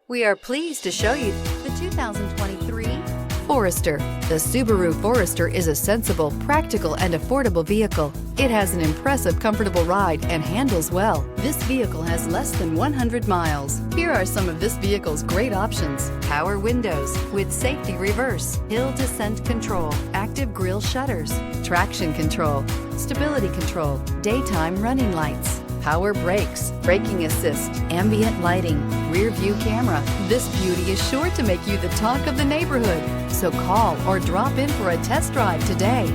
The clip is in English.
We are pleased to show you the 2023 Forester. The Subaru Forester is a sensible, practical, and affordable vehicle. It has an impressive, comfortable ride and handles well. This vehicle has less than 100 miles. Here are some of this vehicle's great options: power windows with safety reverse, hill descent control, active grille shutters, traction control, stability control, daytime running lights, power brakes, braking assist, ambient lighting, rear view camera. This beauty is sure to make you the talk of the neighborhood. So call or drop in for a test drive today.